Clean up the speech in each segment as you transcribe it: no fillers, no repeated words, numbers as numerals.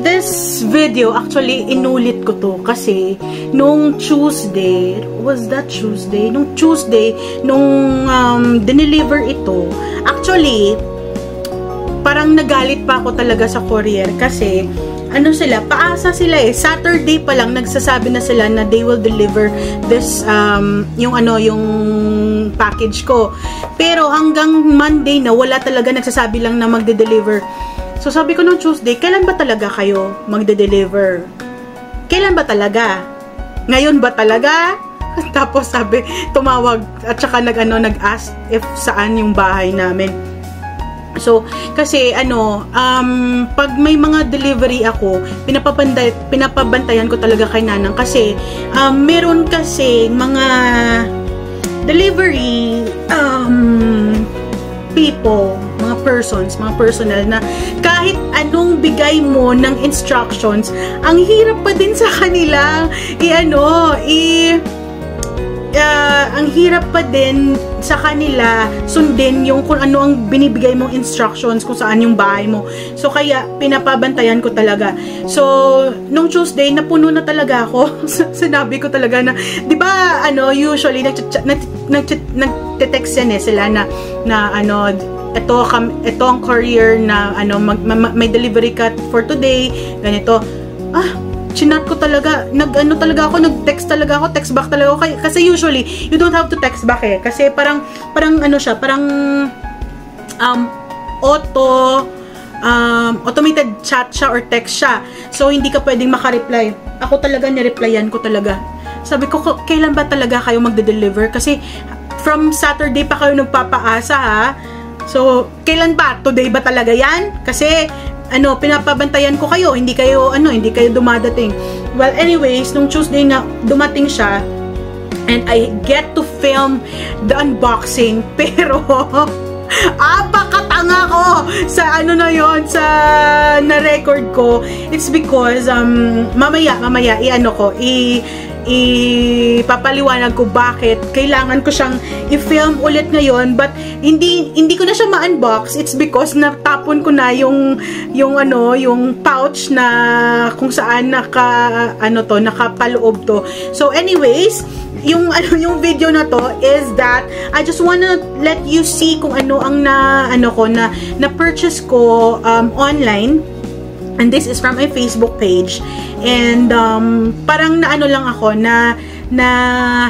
This video, actually, inulit ko to kasi nung Tuesday, was that Tuesday? Nung Tuesday, nung dineliver ito, actually, parang nagalit pa ako talaga sa courier kasi, ano sila, paasa sila eh. Saturday pa lang, nagsasabi na sila na they will deliver this, yung package ko. Pero hanggang Monday na, wala talaga, nagsasabi lang na magde-deliver. So, sabi ko nung Tuesday, kailan ba talaga kayo magde-deliver? Kailan ba talaga? Ngayon ba talaga? Tapos sabi, tumawag at saka nag-ask if saan yung bahay namin. So, kasi pag may mga delivery ako, pinapabantayan ko talaga kay Nanang kasi meron kasi mga delivery people, mga persons, mga personal na kahit anong bigay mo ng instructions, ang hirap pa din sa kanila ang hirap pa din sa kanila sundin yung kung ano ang binibigay mong instructions kung saan yung bahay mo. So, kaya pinapabantayan ko talaga. So, nung Tuesday, napuno na talaga ako. Sinabi ko talaga na, di ba, usually, nagte-text yan sila na ito ang courier na, may delivery cut for today, ganito. Chinat ko talaga, nag-text talaga ako, text back talaga ako, kasi usually, you don't have to text back eh, kasi parang automated chat siya or text siya, so hindi ka pwedeng makareply. Ako talaga, nireplyan ko talaga. Sabi ko, kailan ba talaga kayo magde-deliver? Kasi, from Saturday pa kayo nagpapaasa ha, so, kailan ba? Today ba talaga yan? Kasi, pinapabantayan ko kayo, hindi kayo dumadating. Well, anyways, nung Tuesday na dumating siya, and I get to film the unboxing, pero, apakatanga ko sa sa na-record ko. It's because, mamaya, ipapaliwanag ko bakit kailangan ko siyang i-film ulit ngayon, but hindi ko na siya ma-unbox. It's because natapon ko na yung pouch na kung saan nakapaloob to. So anyways, yung video na to is that I just wanna let you see kung ano ang na-purchase ko online. And this is from my Facebook page. And parang lang ako na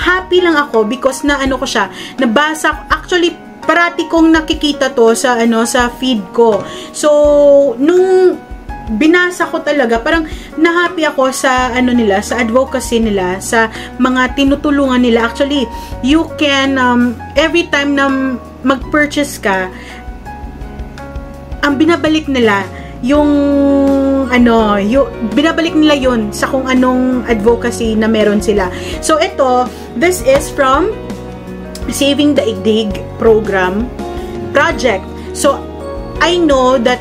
happy lang ako because ko siya, nabasa. Actually, parati kong nakikita to sa sa feed ko. So, nung binasa ko talaga, parang na-happy ako sa nila, sa advocacy nila, sa mga tinutulungan nila. Actually, you can every time na mag-purchase ka, ang binabalik nila binabalik nila yun sa kung anong advocacy na meron sila. So, this is from Saving the Daigdig project. So, I know that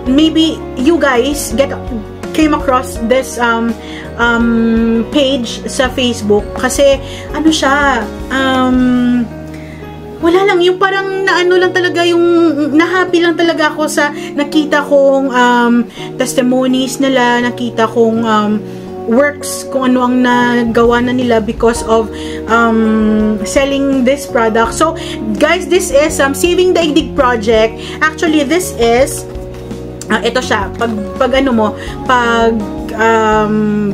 maybe you guys came across this page sa Facebook kasi siya, wala lang, yung parang lang talaga, yung na-happy lang talaga ako sa nakita kong testimonies nila, nakita kong works, kung ano ang nagawa na nila because of selling this product. So, guys, this is Saving the Daigdig project. Actually, this is ito siya, pag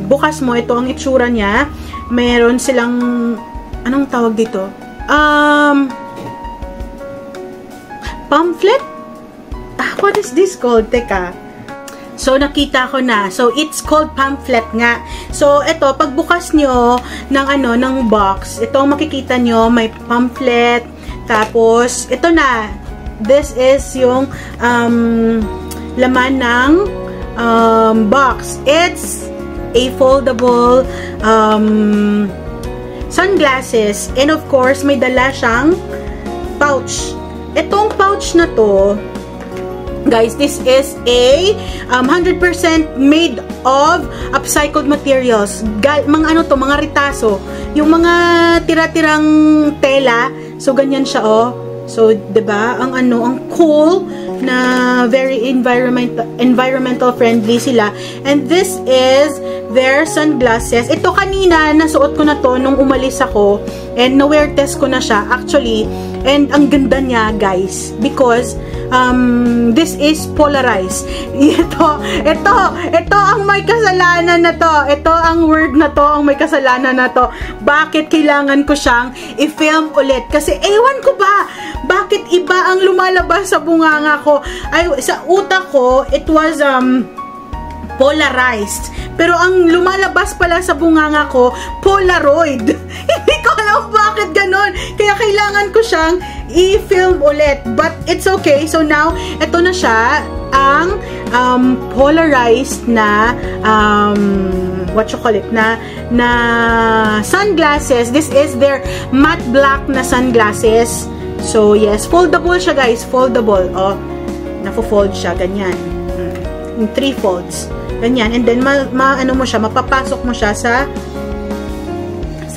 bukas mo, ito ang itsura niya. Meron silang anong tawag dito? Pamphlet? What is this called? Teka. So, nakita ko na. So, it's called pamphlet nga. So, ito, pagbukas nyo ng ng box, ito makikita nyo, may pamphlet. Tapos, ito na. This is yung laman ng box. It's a foldable sunglasses. And of course, may dala siyang pouch. Itong pouch na to, guys, this is a 100% made of upcycled materials. Mga mga ritaso. Yung mga tira-tirang tela. So, ganyan siya, oh. So, 'di ba? Ang cool na very environmental friendly sila. And this is their sunglasses. Ito kanina nasuot ko na to nung umalis ako and na-wear test ko na siya actually. And ang ganda niya, guys, because this is polarized. Ito ang may kasalanan na to. Ito ang word na to, ang may kasalanan na to. Bakit kailangan ko siyang i-film ulit? Kasi ewan ko ba, bakit iba ang lumalabas sa bunganga ko? Ay, sa utak ko, it was polarized. Pero ang lumalabas pala sa bunganga ko, Polaroid. Hindi ko alam bakit ganun. Kaya kailangan ko siyang i-film ulit. But it's okay. So now, ito na siya, ang polarized na what you call it, na sunglasses. This is their matte black na sunglasses. So yes, foldable siya, guys. Foldable. Oh, nafo-fold siya, ganyan. In 3 folds. Ganyan. And then, ano mo siya, mapapasok mo siya sa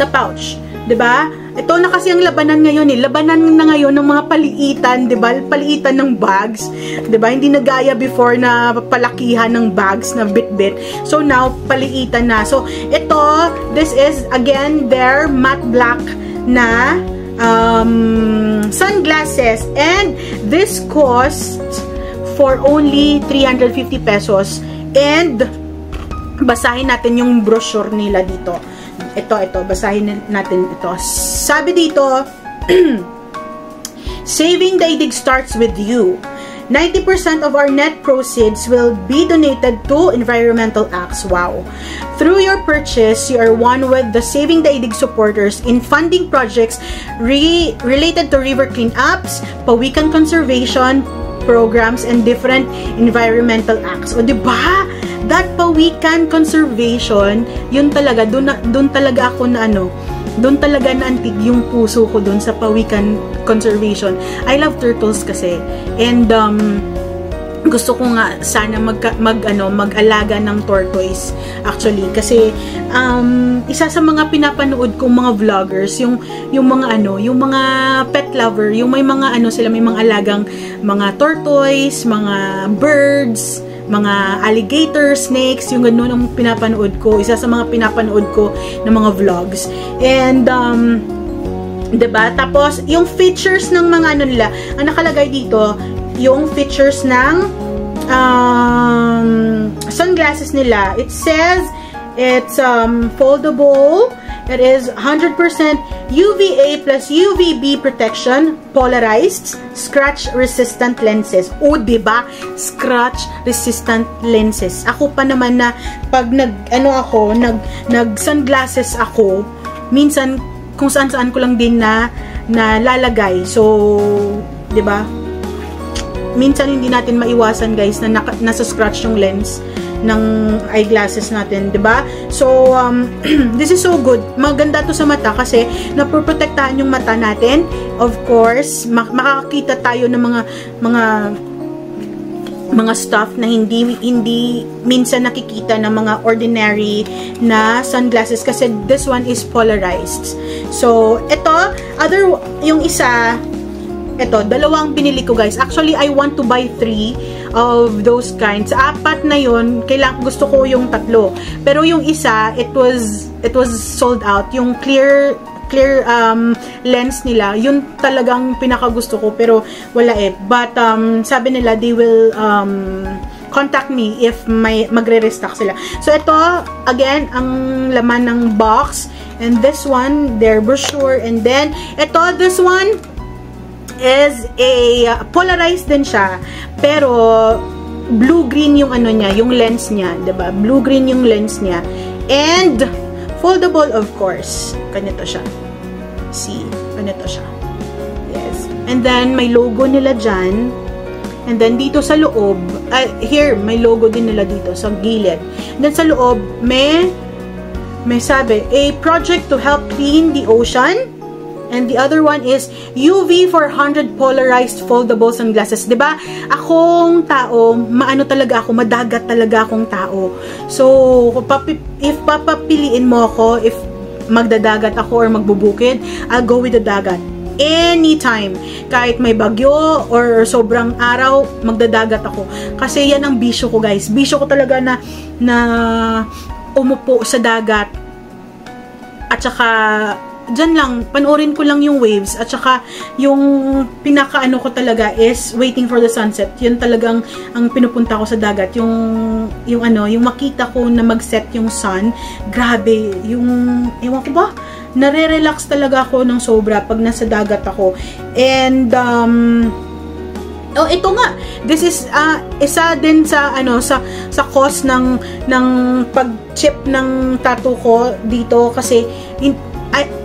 pouch. 'Di ba? Ito na kasi ang labanan ngayon eh. Labanan na ngayon ng mga paliitan, 'di ba? Paliitan ng bags, 'di ba? Hindi na gaya before na palakihan ng bags na bit-bit. So now, paliitan na. So, ito, this is again their matte black na sunglasses, and this cost for only 350 pesos. And basahin natin yung brochure nila dito. Ito, basahin natin ito. Sabi dito, saving daigdig starts with you. 90% of our net proceeds will be donated to environmental acts. Wow. Through your purchase, you are one with the Saving Daigdig supporters in funding projects related to river cleanups, pawikan conservation programs, and different environmental acts. O, diba? That pawikan conservation, yun talaga, dun talaga ako na doon talaga naantig yung puso ko doon sa pawikan conservation. I love turtles kasi. And gusto ko nga sana mag-alaga ng tortoise actually, kasi isa sa mga pinapanood kong mga vloggers, yung mga pet lover, yung may mga sila, may mga alagang mga tortoise, mga birds, mga alligator, snakes, yung gano'n ang pinapanood ko. Isa sa mga pinapanood ko ng mga vlogs. And, diba? Tapos, yung features ng mga nila, ang nakalagay dito, yung features ng sunglasses nila. It says, it's foldable. It is 100% UVA plus UVB protection, polarized, scratch-resistant lenses. O, diba? Scratch-resistant lenses. Ako pa naman na pag nag-sunglasses ako, minsan kung saan-saan ko lang din na lalagay. So, diba? Minsan hindi natin maiwasan, guys, na nasa scratch yung lens ng eyeglasses natin, 'di ba? So, this is so good. Maganda 'to sa mata kasi napoprotektahan yung mata natin. Of course, makakakita tayo ng mga stuff na hindi minsan nakikita ng mga ordinary na sunglasses kasi this one is polarized. So, yung isa, dalawang binili ko, guys. Actually, I want to buy 3 of those kinds. 4 na yun, gusto ko yung 3. Pero yung isa, it was sold out. Yung clear lens nila, yun talagang pinakagusto ko. Pero wala eh. But, sabi nila, they will contact me if magre-restock sila. So, ito, again, ang laman ng box. And this one, their brochure. And then, this one is a polarized din siya. Pero, blue-green yung ano niya, yung lens niya. Diba? Blue-green yung lens niya. And, foldable of course. Ganito siya. See? Ganito siya. Yes. And then, may logo nila dyan. And then, dito sa loob, here, may logo din nila dito sa gilid. And then, sa loob, may sabi, a project to help clean the ocean. And the other one is UV 400 polarized foldable sunglasses. Diba? Akong tao, maano talaga ako, madagat talaga akong tao. So, if papapiliin mo ako, if magdadagat ako or magbubukid, I'll go with the dagat. Anytime. Kahit may bagyo or sobrang araw, magdadagat ako. Kasi yan ang bisyo ko, guys. Bisyo ko talaga na umupo sa dagat. At saka, dyan lang, panoorin ko lang yung waves. At saka, yung pinakaano ko talaga is waiting for the sunset. Yun talagang ang pinupunta ko sa dagat. Yung makita ko na mag-set yung sun. Grabe. Ewan ko ba? Nare-relax talaga ako ng sobra pag nasa dagat ako. And, ito nga. This is, isa din sa cost ng pag-chip ng tattoo ko dito. Kasi,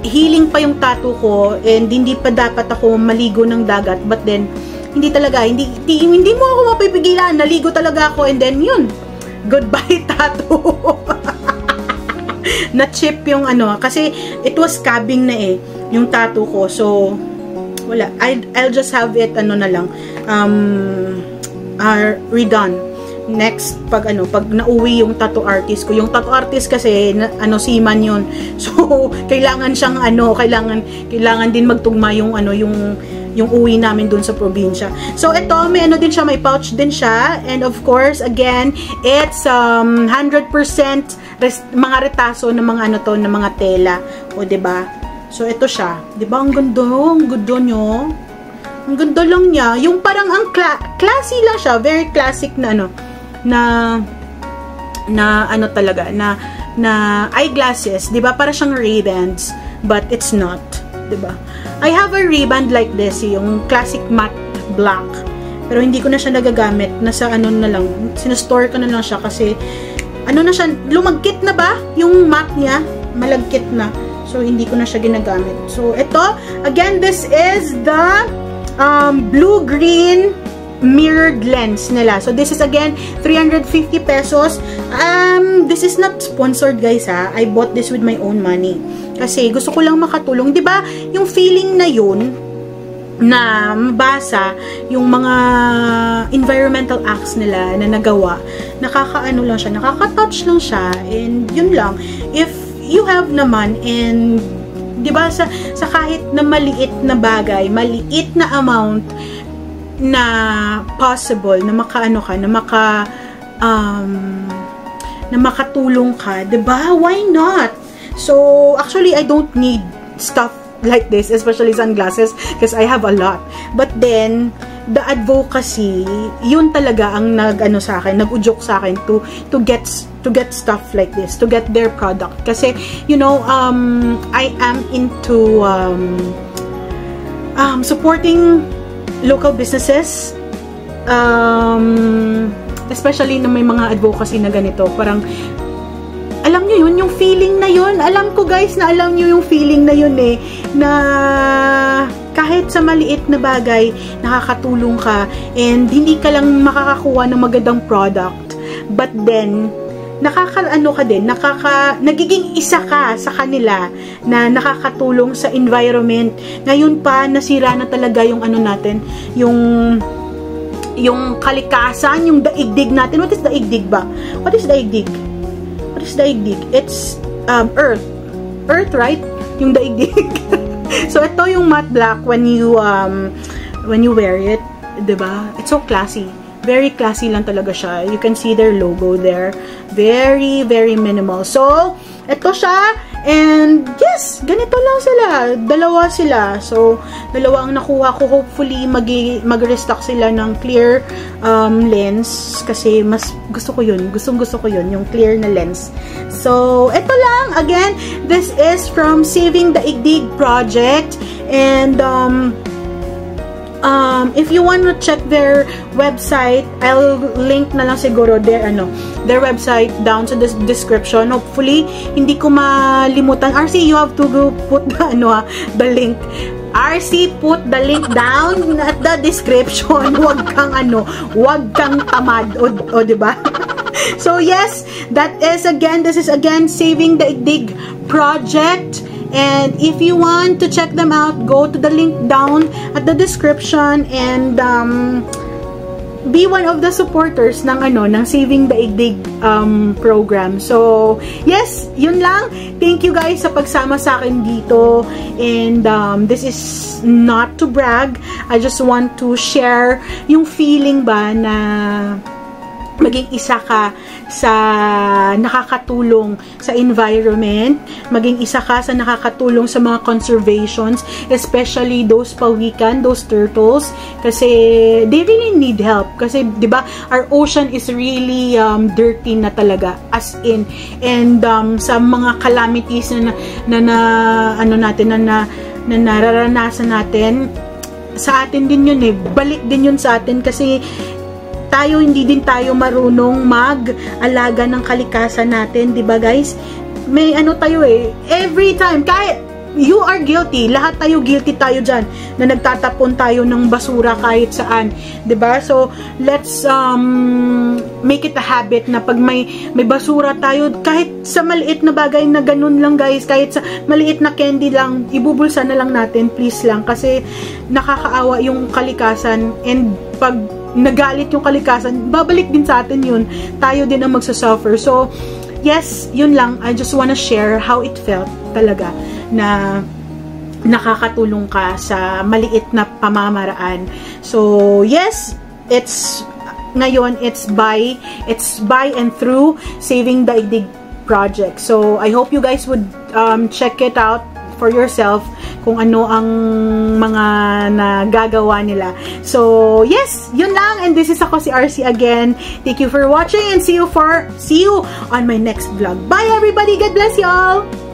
healing pa yung tattoo ko. And, hindi pa dapat ako maligo ng dagat. But then, hindi talaga. Hindi mo ako mapipigilan. Naligo talaga ako. And then, yun. Goodbye, tattoo. Na-chip yung kasi it was scabbing na yung tattoo ko. So, wala. I'll just have it, redone. Next, pag nauwi yung tattoo artist ko. Yung tattoo artist kasi, seaman yun. So, kailangan siyang, kailangan din magtugma yung uwi namin dun sa probinsya. So, ito, may din siya, may pouch din siya. And of course, again, it's 100% mga retaso ng mga ng mga tela. O, diba? So, ito siya. Diba? Ang ganda nyo. Ang ganda lang niya. Yung parang ang classy lang siya. Very classic na talaga. Na eyeglasses. Diba? Para siyang Ray-Bans. But it's not. Diba? I have a Ray-Ban like this. Yung classic matte black. Pero hindi ko na siya nagagamit. Nasa na lang. Sinastore ko na lang siya kasi na siya, lumagkit na ba? Yung matte niya, malagkit na. So, hindi ko na siya ginagamit. So, ito, again, this is the blue-green mirrored lens nila. So, this is again, 350 pesos. This is not sponsored, guys, ha. I bought this with my own money. Kasi, gusto ko lang makatulong. Diba, yung feeling na yun, na mabasa yung mga environmental acts nila na nagawa, nakakaano lang siya, nakaka-touch lang siya, and yun lang. If you have naman, and diba, sa kahit na maliit na bagay, maliit na amount na possible, na makaano ka, na makatulong ka, diba? Why not? So, actually, I don't need stuff like this, especially sunglasses, because I have a lot. But then, the advocacy, yun talaga ang sa akin, nag-udyok sa akin to get stuff like this, to get their product. Kasi, I am into supporting local businesses, especially na may mga advocacy na ganito. Parang, alam nyo yun, yung feeling na yun, alam ko, guys, na alam nyo yung feeling na yun na kahit sa maliit na bagay, nakakatulong ka, and hindi ka lang makakakuha ng magandang product, but then, nakakaano ka din, nagiging isa ka sa kanila na nakakatulong sa environment. Ngayon pa, nasira na talaga yung natin, yung kalikasan, yung daigdig natin. What is daigdig ba? What is daigdig? What is daigdig? It's earth. Earth, right? Yung daigdig. So, ito yung matte black when you wear it. Diba? It's so classy. Very classy lang talaga siya. You can see their logo there. Very, very minimal. So, ito siya. And yes, ganito lang sila. Dalawa sila. So, dalawa ang nakuha ko. Hopefully, mag-restock sila ng clear lens. Kasi mas gusto ko yun. Gustong-gusto ko yun, yung clear na lens. So, ito lang. Again, this is from Saving Daigdig Project. And, if you want to check their website, I'll link na lang siguro their website down to the description. Hopefully, hindi ko malimutan. RC, you have to go put the link. RC, put the link down at the description. Wag kang tamad. O diba? So, yes, this is again Saving Daigdig Project. And if you want to check them out, go to the link down at the description and be one of the supporters ng Saving Daigdig program. So, yes, yun lang. Thank you guys sa pagsama sa akin dito. And this is not to brag. I just want to share yung feeling ba na maging isa ka sa nakakatulong sa environment, maging isa ka sa nakakatulong sa mga conservations, especially those pawikan, those turtles, kasi they really need help. Kasi, di ba, our ocean is really dirty na talaga, as in. And sa mga calamities na nararanasan natin, sa atin din yun balik din yun sa atin kasi hindi din tayo marunong mag-alaga ng kalikasan natin, 'di ba guys? May tayo every time, kahit you are guilty, lahat tayo guilty tayo diyan na nagtatapon tayo ng basura kahit saan, 'di ba? So, let's make it a habit na pag may basura tayo, kahit sa maliit na bagay na ganun lang guys, kahit sa maliit na candy lang, ibubulsa na lang natin, please lang, kasi nakakaawa yung kalikasan. And pag nagalit yung kalikasan, babalik din sa atin yun. Tayo din ang magsasuffer. So, yes, yun lang. I just wanna share how it felt talaga na nakakatulong ka sa maliit na pamamaraan. So, yes, ngayon, it's by and through Saving Daigdig Project. So, I hope you guys would check it out for yourself kung ano ang mga nagagawa nila. So, yes, yun lang. And this is ako si RC again. Thank you for watching and see you on my next vlog. Bye everybody! God bless you all!